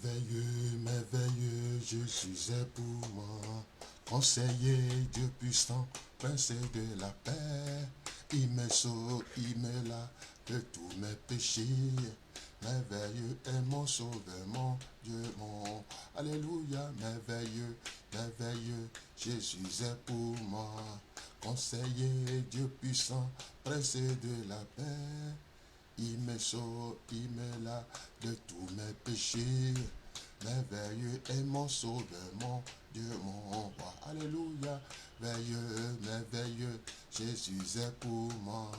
Merveilleux, merveilleux, Jésus est pour moi. Conseiller, Dieu puissant, prince de la paix. Il me sauve, il me lave de tous mes péchés. Merveilleux est mon sauveur, mon Dieu, mon. Alléluia, merveilleux, merveilleux, Jésus est pour moi. Conseiller, Dieu puissant, prince de la paix. Il me sauve, il me lave de tous mes péchés. Merveilleux est mon sauveur, mon Dieu, mon roi. Alléluia. Merveilleux, merveilleux, Jésus est pour moi.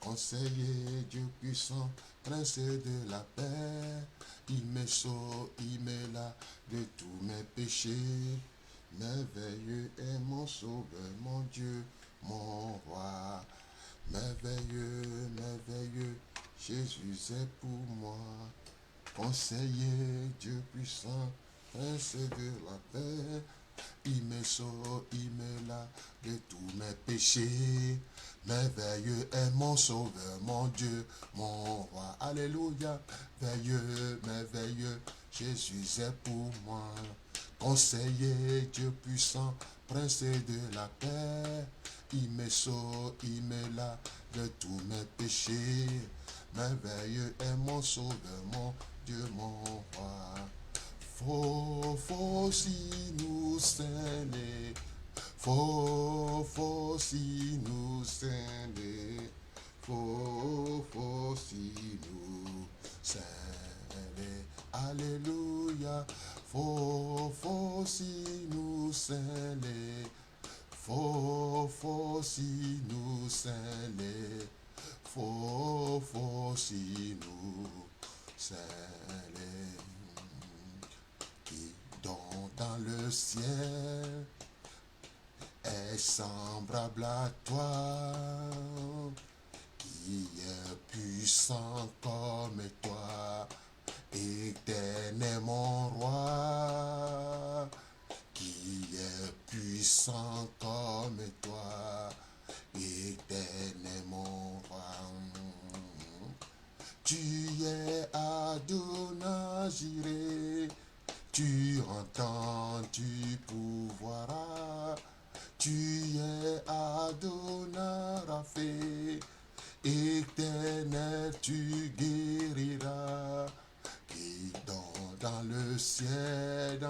Conseiller, Dieu puissant, prince de la paix. Il me sauve, il me lave de tous mes péchés. Merveilleux est mon sauveur, mon Dieu, mon roi. Merveilleux, merveilleux, Jésus est pour moi. Conseiller, Dieu puissant, prince de la paix. Il me sauve, il me lave de tous mes péchés. Merveilleux est mon sauveur, mon Dieu, mon roi. Alléluia. Merveilleux, merveilleux, Jésus est pour moi. Conseiller, Dieu puissant, prince de la paix. Il me sauve, il me lave de tous mes péchés. Merveilleux est mon sauveur, mon Dieu, mon roi. Faux si nous scellés, faux si nous scellés, faux si nous scellés. Alléluia, faux si nous scellés, faux si nous scellés, faux si nous scellés. Qui donc dans le ciel est semblable à toi, qui est puissant comme toi, éternel mon roi, qui est puissant comme toi, éternel mon roi. Tu es Adonai Jireh, tu entends, tu pourvoiras. Tu es Adonai Rapha, éternel, tu guériras. Qui dans le ciel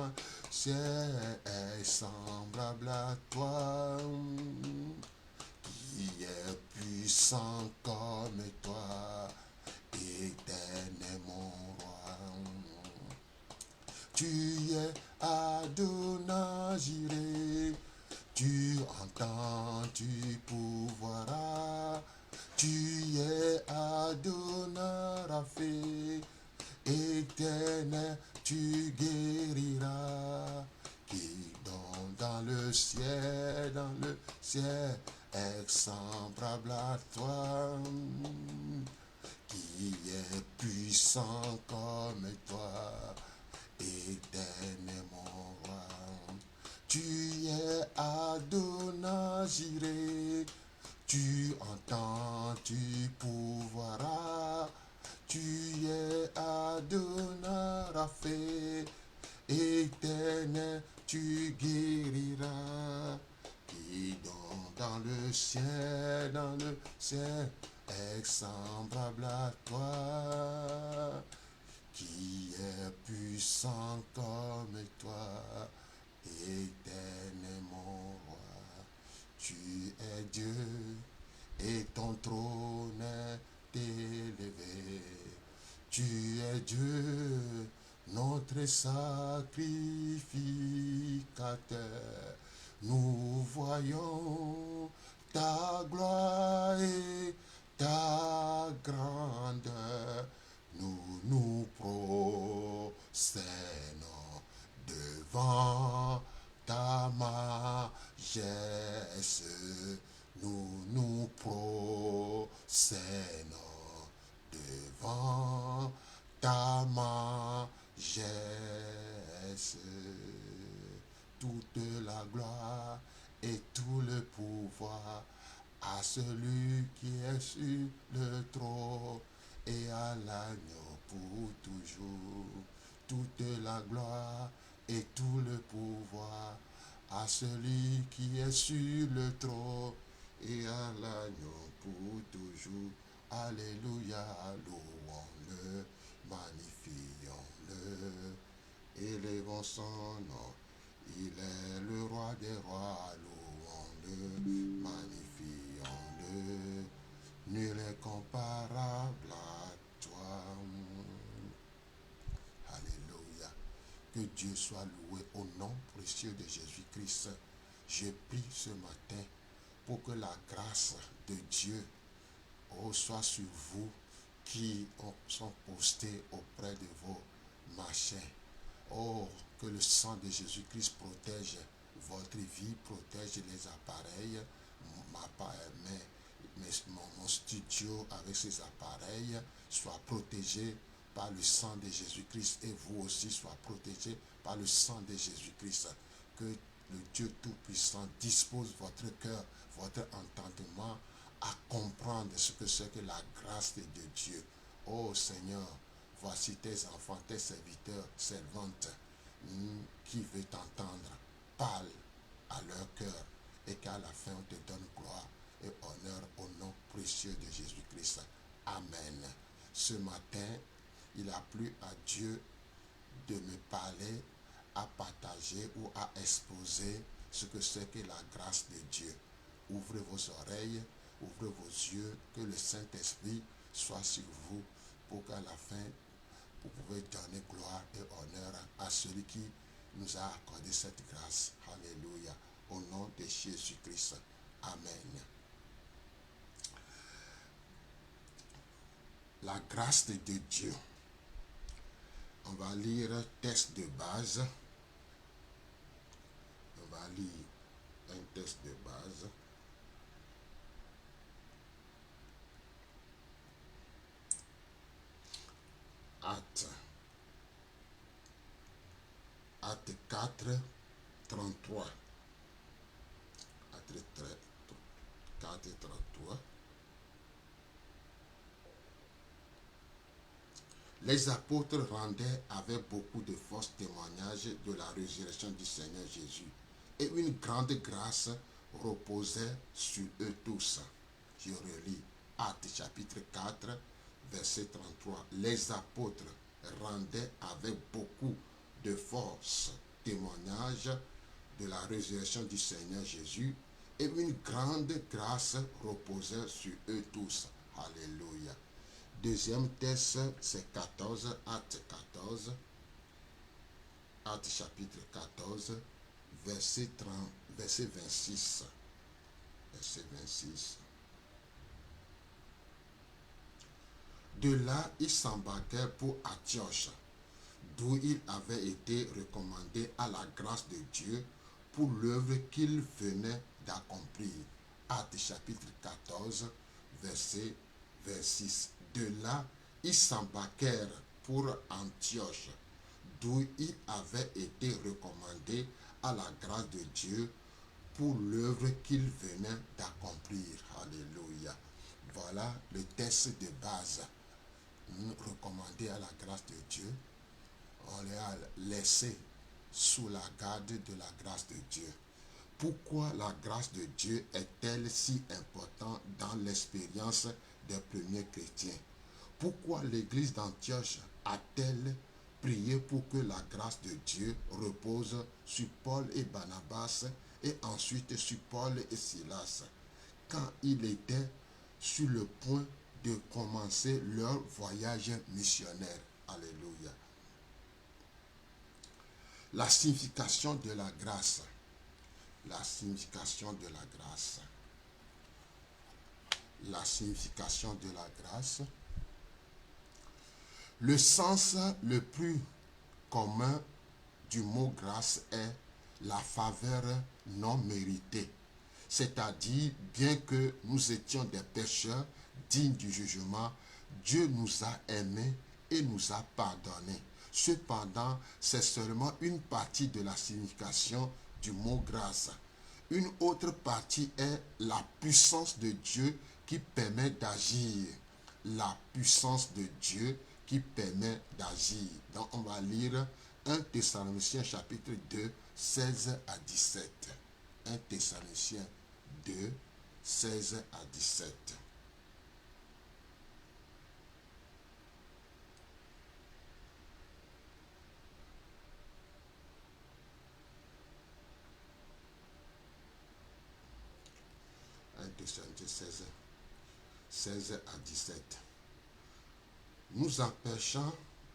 est semblable à toi, qui est puissant comme toi, éternel mon roi. Tu es Adonai Jireh, tu entends, tu pourvoiras. Tu es Adonai Rapha, éternel, tu guériras. Qui dans le ciel est semblable à toi, qui est puissant comme toi, éternel mon roi. Tu es Adonai Jireh, tu entends, tu pourvoiras. Tu es Adonai Rapha, éternel, tu guériras. Qui dans le ciel est semblable à toi, qui est puissant comme toi, éternel mon roi. Tu es Dieu et ton trône est élevé. Tu es Dieu, notre sacrificateur. Nous voyons ta gloire et ta grandeur. Nous nous prosternons devant ta majesté. Nous nous prosternons devant ta majesté. Toute la gloire et tout le pouvoir à celui qui est sur le trône et à l'agneau pour toujours. toute la gloire et tout le pouvoir à celui qui est sur le trône et à l'agneau pour toujours. Alléluia, louons-le, magnifions-le, élevons son nom. Il est le roi des rois, louons-le, magnifions-le. Nul est comparable à toi. Alléluia. Que Dieu soit loué au nom précieux de Jésus-Christ. Je prie ce matin pour que la grâce de Dieu soit sur vous qui sont postés auprès de vos machins. Oh, que le sang de Jésus-Christ protège votre vie, protège les appareils, mon studio avec ses appareils soit protégé par le sang de Jésus-Christ et vous aussi soyez protégés par le sang de Jésus-Christ. Que le Dieu Tout-Puissant dispose votre cœur, votre entendement à comprendre ce que c'est que la grâce de Dieu. Oh Seigneur, voici tes enfants, tes serviteurs, servantes, qui veut t'entendre. Parle à leur cœur et qu'à la fin on te donne gloire et honneur au nom précieux de Jésus-Christ. Amen. Ce matin, il a plu à Dieu de me parler, à partager ou à exposer ce que c'est que la grâce de Dieu. Ouvrez vos oreilles, ouvrez vos yeux, que le Saint-Esprit soit sur vous pour qu'à la fin, vous pouvez donner gloire et honneur à celui qui nous a accordé cette grâce. Alléluia. Au nom de Jésus-Christ. Amen. La grâce de Dieu. On va lire texte de base. On va lire un texte de base. Acte 4, 33. Acte 4, 33. Les apôtres rendaient avec beaucoup de force témoignage de la résurrection du Seigneur Jésus. Et une grande grâce reposait sur eux tous. Je relis Actes chapitre 4, verset 33. Les apôtres rendaient avec beaucoup de force témoignage de la résurrection du Seigneur Jésus. Et une grande grâce reposait sur eux tous. Alléluia. Deuxième texte, c'est 14, Acte 14, Acte chapitre 14, verset 26. Verset 26. De là, ils s'embarquèrent pour Antioche, d'où il avait été recommandé à la grâce de Dieu pour l'œuvre qu'il venait d'accomplir. Acte chapitre 14, verset 26. De là, ils s'embarquèrent pour Antioche, d'où il avait été recommandé à la grâce de Dieu pour l'œuvre qu'il venait d'accomplir. Alléluia. Voilà le texte de base. Recommandé à la grâce de Dieu. On les a laissés sous la garde de la grâce de Dieu. Pourquoi la grâce de Dieu est-elle si importante dans l'expérience des premiers chrétiens? Pourquoi l'église d'Antioche a-t-elle prié pour que la grâce de Dieu repose sur Paul et Barnabas et ensuite sur Paul et Silas quand ils étaient sur le point de commencer leur voyage missionnaire? Alléluia. La signification de la grâce. La signification de la grâce. La signification de la grâce. Le sens le plus commun du mot grâce est la faveur non méritée. C'est-à-dire, bien que nous étions des pécheurs dignes du jugement, Dieu nous a aimés et nous a pardonnés. Cependant, c'est seulement une partie de la signification du mot grâce. Une autre partie est la puissance de Dieu qui permet d'agir. La puissance de Dieu qui permet d'agir. Donc on va lire 1 Thessaloniciens chapitre 2, 16 à 17. 1 Thessaloniciens 2, 16 à 17. Thessaloniciens 16, 16 à 17. Nous empêchant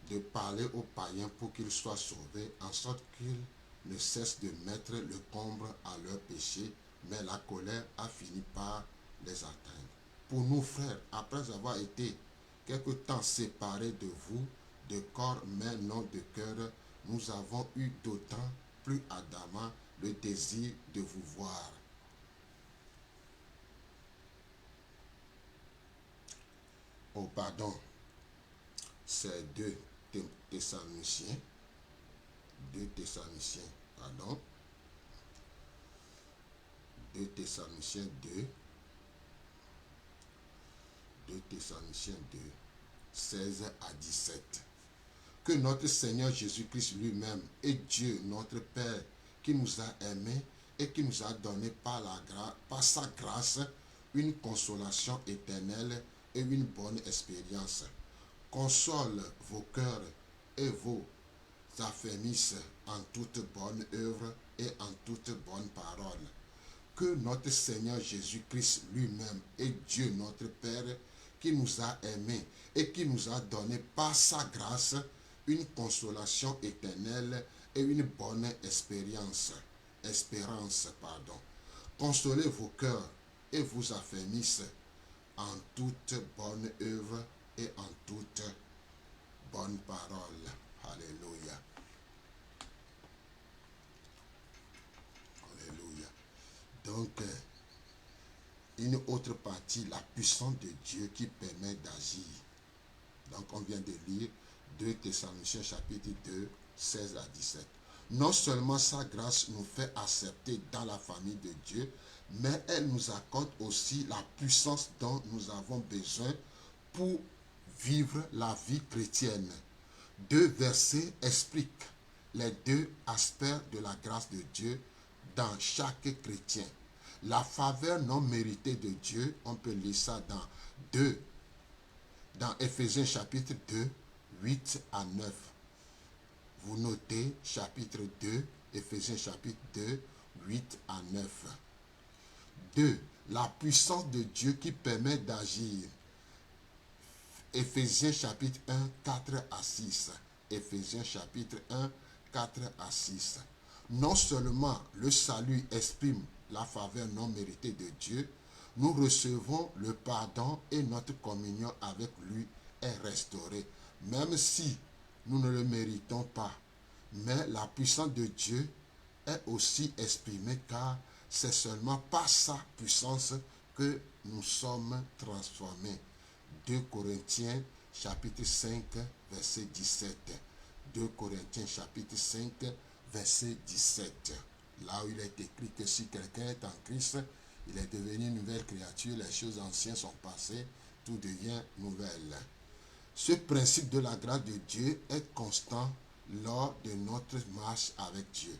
de parler aux païens pour qu'ils soient sauvés, en sorte qu'ils ne cessent de mettre le comble à leurs péchés, mais la colère a fini par les atteindre. Pour nous, frères, après avoir été quelque temps séparés de vous, de corps mais non de cœur, nous avons eu d'autant plus ardemment le désir de vous voir. Oh, pardon, c'est 2 Thessaloniciens, 2 Thessaloniciens, pardon, 2 Thessaloniciens 2, 2 Thessaloniciens 2, 16 à 17. Que notre Seigneur Jésus-Christ lui-même et Dieu, notre Père, qui nous a aimés et qui nous a donné par sa grâce une consolation éternelle et une bonne expérience, console vos cœurs et vous affermisse en toute bonne œuvre et en toute bonne parole. Que notre Seigneur Jésus-Christ lui-même et Dieu notre Père, qui nous a aimés et qui nous a donné par sa grâce une consolation éternelle et une bonne espérance, consolez vos cœurs et vous affermisse en toute bonne œuvre et en toute bonne parole. Alléluia. Alléluia. Donc, une autre partie, la puissance de Dieu qui permet d'agir. Donc, on vient de lire 2 Thessaloniciens chapitre 2, 16 à 17. Non seulement sa grâce nous fait accepter dans la famille de Dieu, mais elle nous accorde aussi la puissance dont nous avons besoin pour vivre la vie chrétienne. 2 versets expliquent les 2 aspects de la grâce de Dieu dans chaque chrétien. La faveur non méritée de Dieu, on peut lire ça dans Éphésiens chapitre 2, 8 à 9. Vous notez chapitre 2, Éphésiens chapitre 2, 8 à 9. 2. La puissance de Dieu qui permet d'agir. Éphésiens chapitre 1, 4 à 6. Éphésiens chapitre 1, 4 à 6. Non seulement le salut exprime la faveur non méritée de Dieu, nous recevons le pardon et notre communion avec lui est restaurée, même si nous ne le méritons pas. Mais la puissance de Dieu est aussi exprimée car c'est seulement par sa puissance que nous sommes transformés. 2 Corinthiens chapitre 5 verset 17. 2 Corinthiens chapitre 5 verset 17. Là où il est écrit que si quelqu'un est en Christ, il est devenu une nouvelle créature, les choses anciennes sont passées, tout devient nouvelle. Ce principe de la grâce de Dieu est constant lors de notre marche avec Dieu.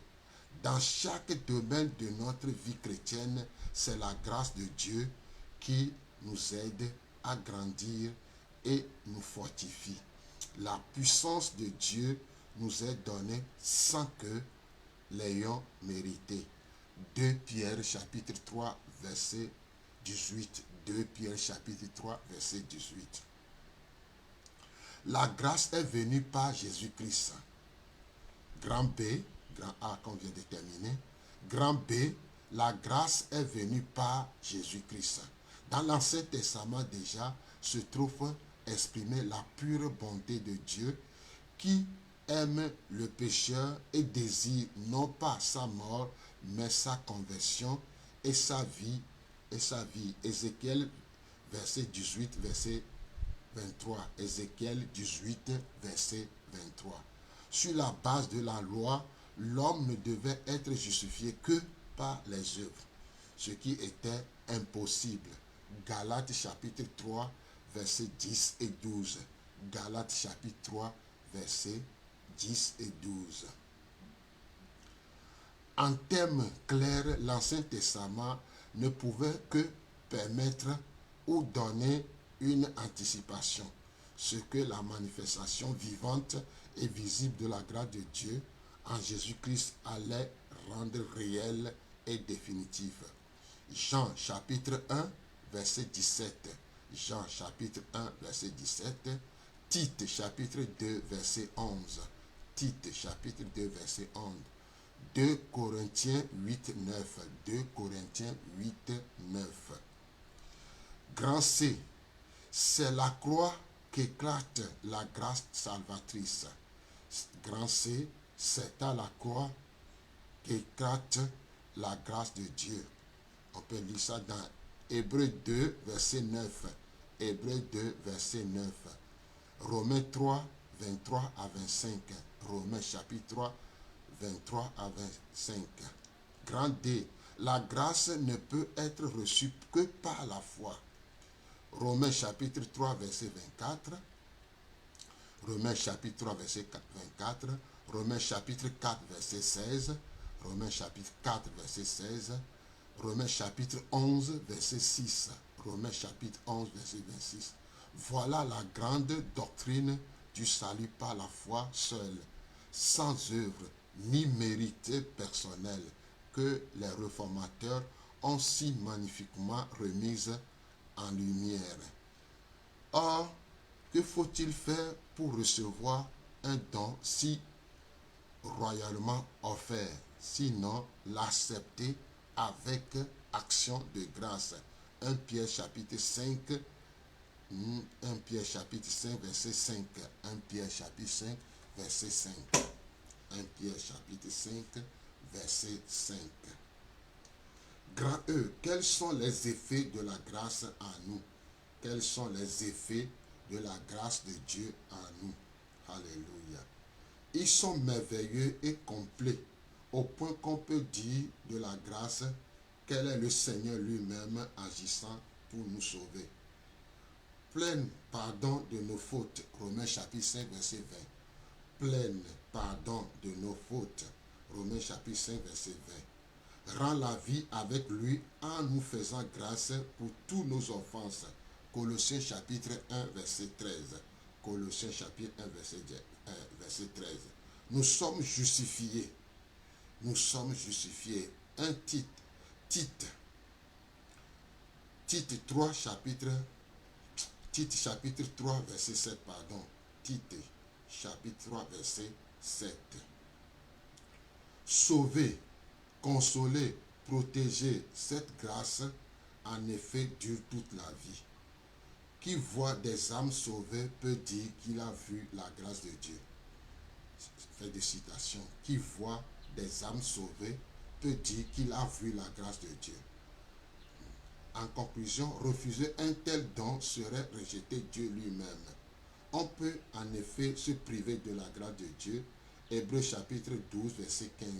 Dans chaque domaine de notre vie chrétienne, c'est la grâce de Dieu qui nous aide à grandir et nous fortifie. La puissance de Dieu nous est donnée sans que l'ayons mérité. 2 Pierre chapitre 3 verset 18. 2 Pierre chapitre 3 verset 18. La grâce est venue par Jésus-Christ. Grand B, grand A qu'on vient de terminer. Grand B, la grâce est venue par Jésus-Christ. Dans l'Ancien Testament déjà se trouve exprimée la pure bonté de Dieu qui aime le pécheur et désire non pas sa mort, mais sa conversion et sa vie. Ézéchiel verset 18, verset 23. Ézéchiel 18, verset 23. Sur la base de la loi, l'homme ne devait être justifié que par les œuvres, ce qui était impossible. Galates chapitre 3, verset 10 et 12. Galates chapitre 3, versets 10 et 12. En termes clairs, l'Ancien Testament ne pouvait que permettre ou donner une anticipation, ce que la manifestation vivante et visible de la grâce de Dieu en Jésus-Christ allait rendre réel et définitif. Jean chapitre 1, verset 17. Jean chapitre 1, verset 17. Tite chapitre 2, verset 11. Tite chapitre 2, verset 11. 2 Corinthiens 8, 9. 2 Corinthiens 8, 9. Grand C, c'est la croix qu'éclate la grâce salvatrice. Grand C, c'est à la croix qu'éclate la grâce de Dieu. On peut lire ça dans Hébreux 2, verset 9. Hébreux 2, verset 9. Romains 3, 23 à 25. Romains chapitre 3, 23 à 25. Grand D, la grâce ne peut être reçue que par la foi. Romains chapitre 3, verset 24. Romains chapitre 3, verset 24. Romains chapitre 4, verset 16. Romains chapitre 4, verset 16. Romains chapitre 11, verset 6. Romains chapitre 11, verset 26. Voilà la grande doctrine du salut par la foi seule, sans œuvre ni mérite personnel, que les réformateurs ont si magnifiquement remise en lumière. Or, que faut-il faire pour recevoir un don si royalement offert, sinon l'accepter avec action de grâce? 1 Pierre chapitre 5, 1 Pierre chapitre 5, verset 5. 1 Pierre chapitre 5, verset 5. 1 Pierre chapitre 5, verset 5. Grand E, quels sont les effets de la grâce en nous? Quels sont les effets de la grâce de Dieu en nous? Alléluia. Ils sont merveilleux et complets, au point qu'on peut dire de la grâce qu'elle est le Seigneur lui-même agissant pour nous sauver. Pleine pardon de nos fautes. Romains chapitre 5, verset 20. Pleine pardon de nos fautes. Romains chapitre 5, verset 20. Rend la vie avec lui en nous faisant grâce pour toutes nos offenses. Colossiens chapitre 1, verset 13. Colossiens chapitre 1, verset 13. Nous sommes justifiés. Nous sommes justifiés. Un titre. Tite 3, chapitre 3, verset 7, pardon. Tite, chapitre 3, verset 7. Sauver, consoler, protéger, cette grâce, en effet, dure toute la vie. Qui voit des âmes sauvées peut dire qu'il a vu la grâce de Dieu. Fait des citations. Qui voit des âmes sauvées peut dire qu'il a vu la grâce de Dieu. En conclusion, refuser un tel don serait rejeter Dieu lui-même. On peut en effet se priver de la grâce de Dieu. Hébreux chapitre 12, verset 15.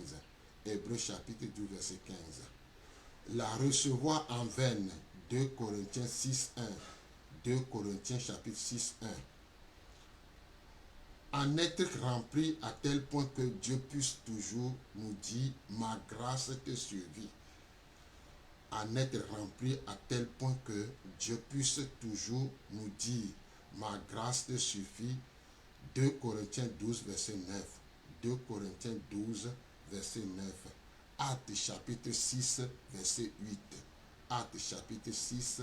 Hébreux chapitre 12, verset 15. La recevoir en vaine. 2 Corinthiens 6, 1. 2 Corinthiens chapitre 6, 1. En être rempli à tel point que Dieu puisse toujours nous dire, ma grâce te suffit. En être rempli à tel point que Dieu puisse toujours nous dire, ma grâce te suffit. 2 Corinthiens 12, verset 9. 2 Corinthiens 12, verset 9. Actes chapitre 6, verset 8. Actes chapitre 6,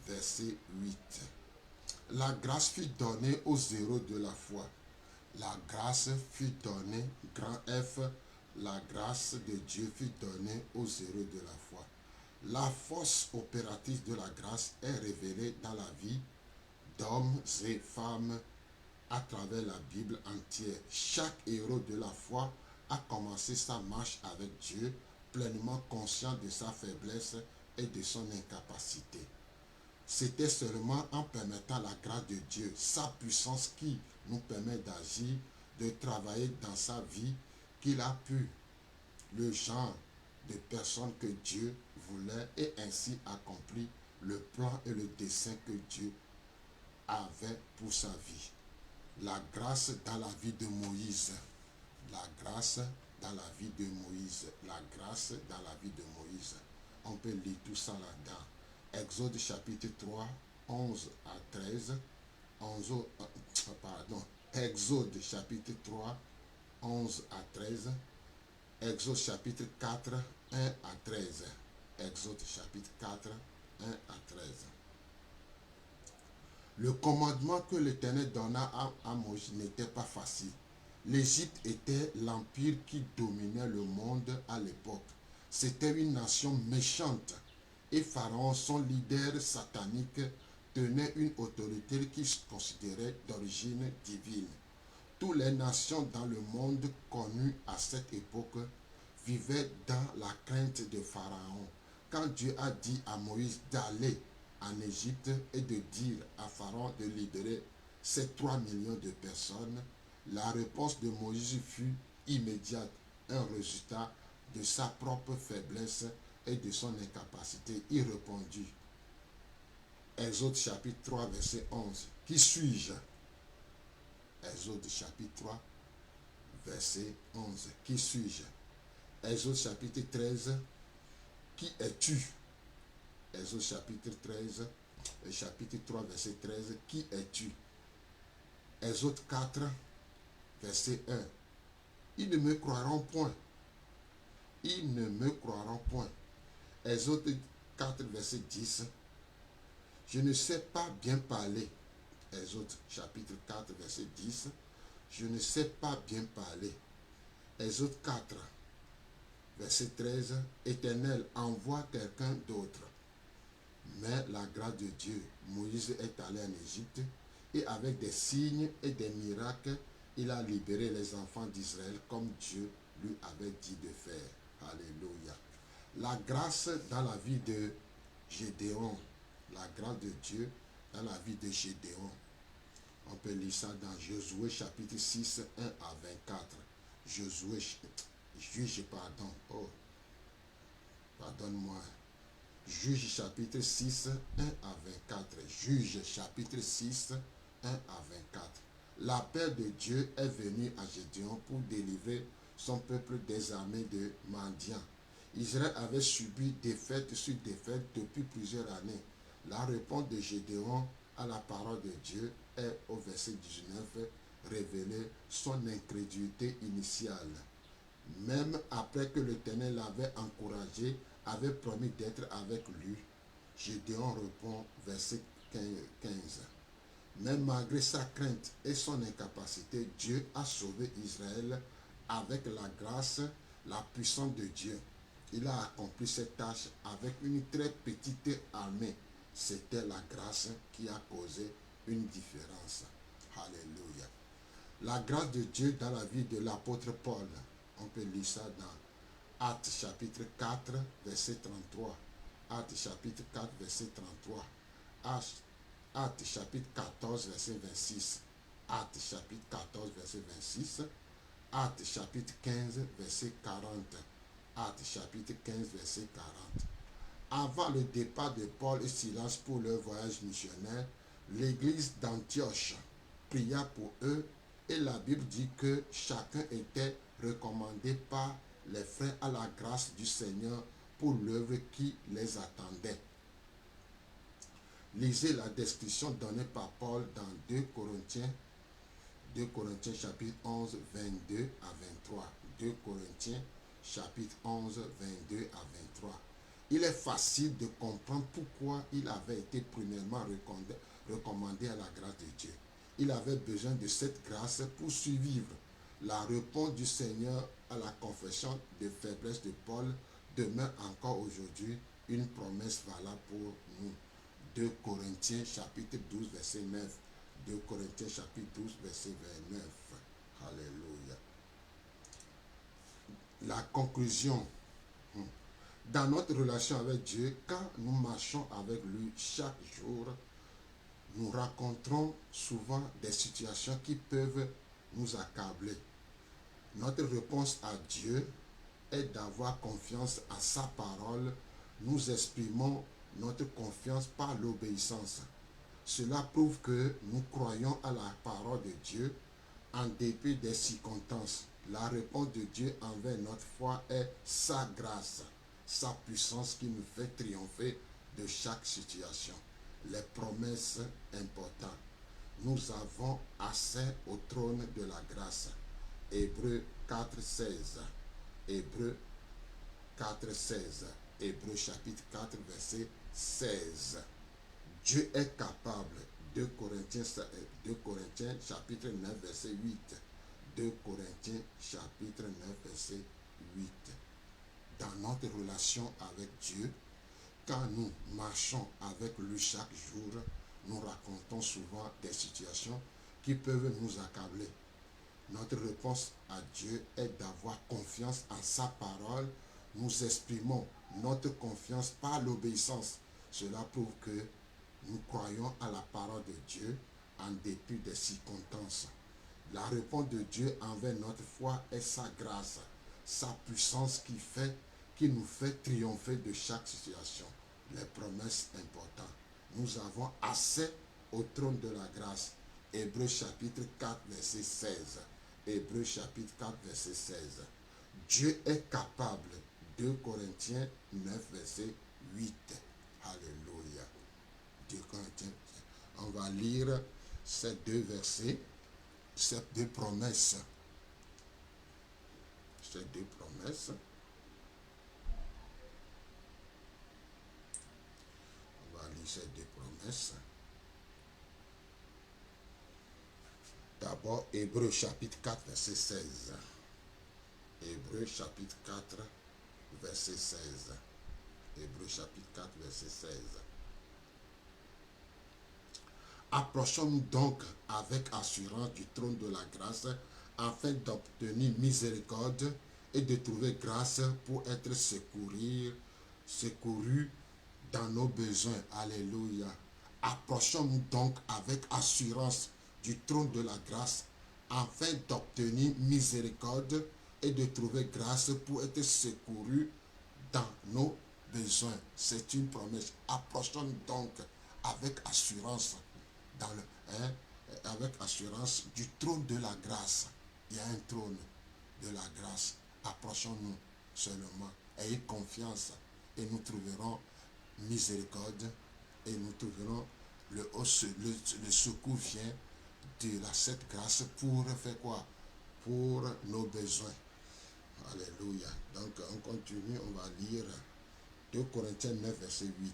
verset 8. La grâce fut donnée aux héros de la foi. La grâce fut donnée, grand F, la grâce de Dieu fut donnée aux héros de la foi. La force opérative de la grâce est révélée dans la vie d'hommes et femmes à travers la Bible entière. Chaque héros de la foi a commencé sa marche avec Dieu, pleinement conscient de sa faiblesse et de son incapacité. C'était seulement en permettant la grâce de Dieu, sa puissance qui nous permet d'agir, de travailler dans sa vie, qu'il a pu le genre de personne que Dieu voulait et ainsi accompli le plan et le dessein que Dieu avait pour sa vie. La grâce dans la vie de Moïse. La grâce dans la vie de Moïse. La grâce dans la vie de Moïse. On peut lire tout ça là-dedans. Exode chapitre 3, 11 à 13. Exode chapitre 3, 11 à 13. Exode chapitre 4, 1 à 13. Exode chapitre 4, 1 à 13. Le commandement que l'Éternel donna à Moïse n'était pas facile. L'Égypte était l'empire qui dominait le monde à l'époque. C'était une nation méchante et Pharaon, son leader satanique, tenait une autorité qui se considérait d'origine divine. Toutes les nations dans le monde connues à cette époque vivaient dans la crainte de Pharaon. Quand Dieu a dit à Moïse d'aller en Égypte et de dire à Pharaon de libérer ces 3 millions de personnes, la réponse de Moïse fut immédiate, un résultat de sa propre faiblesse et de son incapacité. Il répondit, Exode chapitre 3, verset 11, qui suis-je? Exode chapitre 3, verset 11, qui suis-je? Exode chapitre 13, qui es-tu? Exode chapitre 13, chapitre 3, verset 13, qui es-tu? Exode 4, verset 1, ils ne me croiront point. Ils ne me croiront point. Exode 4, verset 10, je ne sais pas bien parler. Exode chapitre 4, verset 10, je ne sais pas bien parler. Exode 4, verset 13, Éternel, envoie quelqu'un d'autre. Mais la grâce de Dieu, Moïse est allé en Égypte et avec des signes et des miracles, il a libéré les enfants d'Israël comme Dieu lui avait dit de faire. Alléluia. La grâce dans la vie de Gédéon. La grâce de Dieu dans la vie de Gédéon. On peut lire ça dans Josué chapitre 6, 1 à 24. Josué, Juge, pardon. Oh, pardonne-moi. Juge chapitre 6, 1 à 24. Juge chapitre 6, 1 à 24. La paix de Dieu est venue à Gédéon pour délivrer son peuple des armées de Madian. Israël avait subi défaite sur défaite depuis plusieurs années. La réponse de Gédéon à la parole de Dieu est au verset 19 révéler son incrédulité initiale. Même après que l'Éternel l'avait encouragé, avait promis d'être avec lui, Gédéon répond verset 15. Mais malgré sa crainte et son incapacité, Dieu a sauvé Israël avec la grâce, la puissance de Dieu. Il a accompli cette tâche avec une très petite armée. C'était la grâce qui a causé une différence. Alléluia. La grâce de Dieu dans la vie de l'apôtre Paul. On peut lire ça dans Actes chapitre 4, verset 33. Actes chapitre 4, verset 33. Actes chapitre 14, verset 26. Actes chapitre 14, verset 26. Actes chapitre 15, verset 40. Actes chapitre 15, verset 40. Avant le départ de Paul et Silas pour leur voyage missionnaire, l'église d'Antioche pria pour eux et la Bible dit que chacun était recommandé par les frères à la grâce du Seigneur pour l'œuvre qui les attendait. Lisez la description donnée par Paul dans 2 Corinthiens chapitre 11, 22 à 23. 2 Corinthiens chapitre 11, 22 à 23. Il est facile de comprendre pourquoi il avait été premièrement recommandé à la grâce de Dieu. Il avait besoin de cette grâce pour survivre. La réponse du Seigneur à la confession de faiblesse de Paul demeure encore aujourd'hui une promesse valable pour nous. 2 Corinthiens chapitre 12 verset 9. 2 Corinthiens chapitre 12 verset 29. Alléluia. La conclusion. Dans notre relation avec Dieu, quand nous marchons avec lui chaque jour, nous rencontrons souvent des situations qui peuvent nous accabler. Notre réponse à Dieu est d'avoir confiance à sa parole. Nous exprimons notre confiance par l'obéissance. Cela prouve que nous croyons à la parole de Dieu en dépit des circonstances. La réponse de Dieu envers notre foi est sa grâce, sa puissance qui nous fait triompher de chaque situation. Les promesses importantes. Nous avons accès au trône de la grâce. Hébreux 4,16. Hébreux 4,16. Hébreux chapitre 4, verset 16. Dieu est capable. 2 Corinthiens chapitre 9, verset 8. 2 Corinthiens chapitre 9, verset 8. Dans notre relation avec Dieu, quand nous marchons avec lui chaque jour, nous racontons souvent des situations qui peuvent nous accabler. Notre réponse à Dieu est d'avoir confiance en sa parole. Nous exprimons notre confiance par l'obéissance. Cela prouve que nous croyons à la parole de Dieu en dépit des circonstances. La réponse de Dieu envers notre foi est sa grâce, sa puissance qui nous fait triompher de chaque situation. Les promesses importantes. Nous avons accès au trône de la grâce. Hébreux chapitre 4, verset 16. Hébreux chapitre 4, verset 16. Dieu est capable. 2 Corinthiens 9, verset 8. Alléluia. 2 Corinthiens. On va lire ces deux versets, ces deux promesses. Ces deux promesses. On va lire ces deux promesses. D'abord, Hébreux chapitre 4, verset 16. Hébreux chapitre 4, verset 16. Hébreux chapitre 4, verset 16. Approchons-nous donc avec assurance du trône de la grâce afin d'obtenir miséricorde et de trouver grâce pour être secourus dans nos besoins. Alléluia. Approchons-nous donc avec assurance du trône de la grâce afin d'obtenir miséricorde et de trouver grâce pour être secourus dans nos besoins. C'est une promesse. Approchons-nous donc avec assurance avec assurance du trône de la grâce. Il y a un trône de la grâce. Approchons-nous seulement. Ayez confiance et nous trouverons miséricorde et nous trouverons le secours vient de cette grâce pour faire quoi? Pour nos besoins. Alléluia. Donc on continue, on va lire 2 Corinthiens 9, verset 8.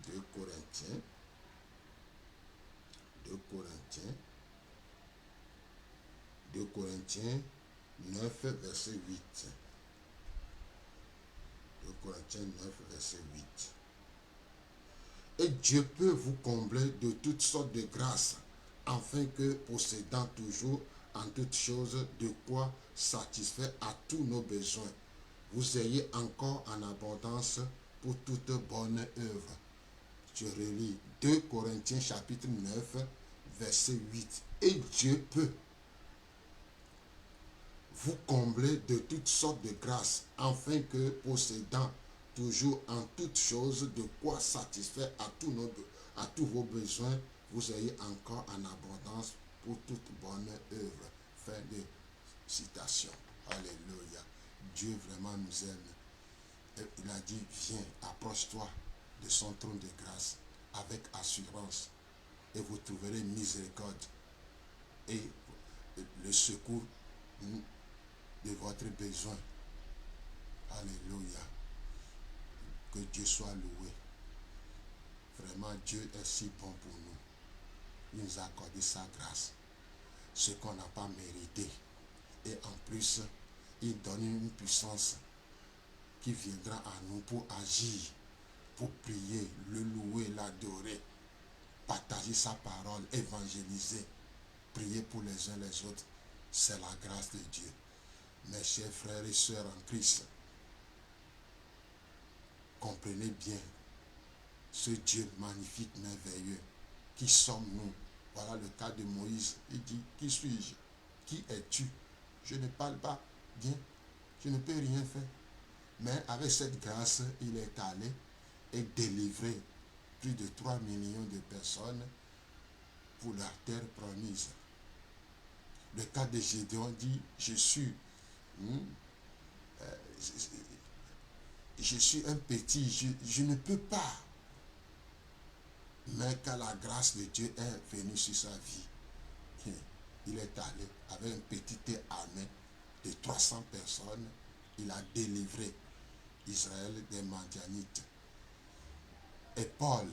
2 Corinthiens 9, verset 8. 2 Corinthiens 9, verset 8. Et Dieu peut vous combler de toutes sortes de grâces, afin que, possédant toujours en toutes choses de quoi satisfaire à tous nos besoins, vous ayez encore en abondance pour toute bonne œuvre. Je relis 2 Corinthiens chapitre 9, verset 8. Et Dieu peut vous combler de toutes sortes de grâces, afin que, possédant toujours en toutes choses de quoi satisfaire à tous vos besoins, vous ayez encore en abondance pour toute bonne œuvre. Fin de citation. Alléluia. Dieu vraiment nous aime. Et il a dit, viens, approche-toi de son trône de grâce avec assurance et vous trouverez miséricorde et le secours de votre besoin. Alléluia. Que Dieu soit loué. Vraiment, Dieu est si bon pour nous. Il nous a accordé sa grâce, ce qu'on n'a pas mérité. Et en plus, il donne une puissance qui viendra à nous pour agir, pour prier, le louer, l'adorer, partager sa parole, évangéliser, prier pour les uns les autres. C'est la grâce de Dieu. Mes chers frères et sœurs en Christ, comprenez bien ce Dieu magnifique, merveilleux. Qui sommes-nous? Voilà le cas de Moïse. Il dit, qui suis-je? Qui es-tu? Je ne parle pas bien, je ne peux rien faire. Mais avec cette grâce, il est allé et délivré plus de 3 millions de personnes pour la terre promise. Le cas de Gédéon dit, je suis un petit, je ne peux pas. Mais quand la grâce de Dieu est venue sur sa vie, il est allé avec une petite armée de 300 personnes. Il a délivré Israël des Madianites. Et Paul,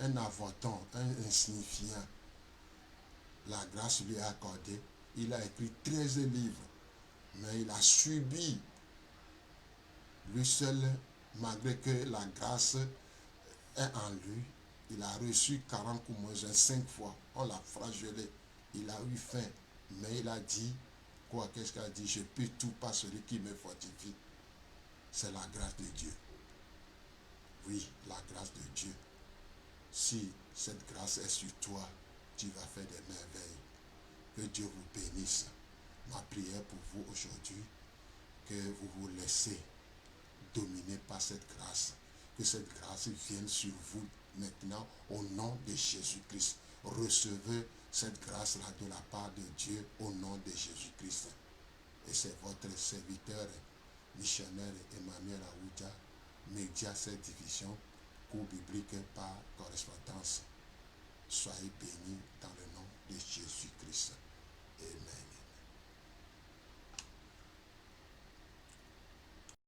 un avocat, un insignifiant, la grâce lui est accordée. Il a écrit 13 livres, mais il a subi lui seul, malgré que la grâce est en lui. Il a reçu 40 coups moins 5 fois. On l'a flagellé. Il a eu faim. Mais il a dit, quoi, qu'est-ce qu'il a dit? Je peux tout par celui qui me fortifie. C'est la grâce de Dieu. Oui, la grâce de Dieu. Si cette grâce est sur toi, tu vas faire des merveilles. Que Dieu vous bénisse. Ma prière pour vous aujourd'hui, que vous vous laissez dominer par cette grâce. Que cette grâce vienne sur vous maintenant au nom de Jésus-Christ. Recevez cette grâce-là de la part de Dieu au nom de Jésus-Christ. Et c'est votre serviteur, missionnaire Emmanuel Aouda, média cette division, cours biblique par correspondance. Soyez bénis dans le nom de Jésus-Christ. Amen.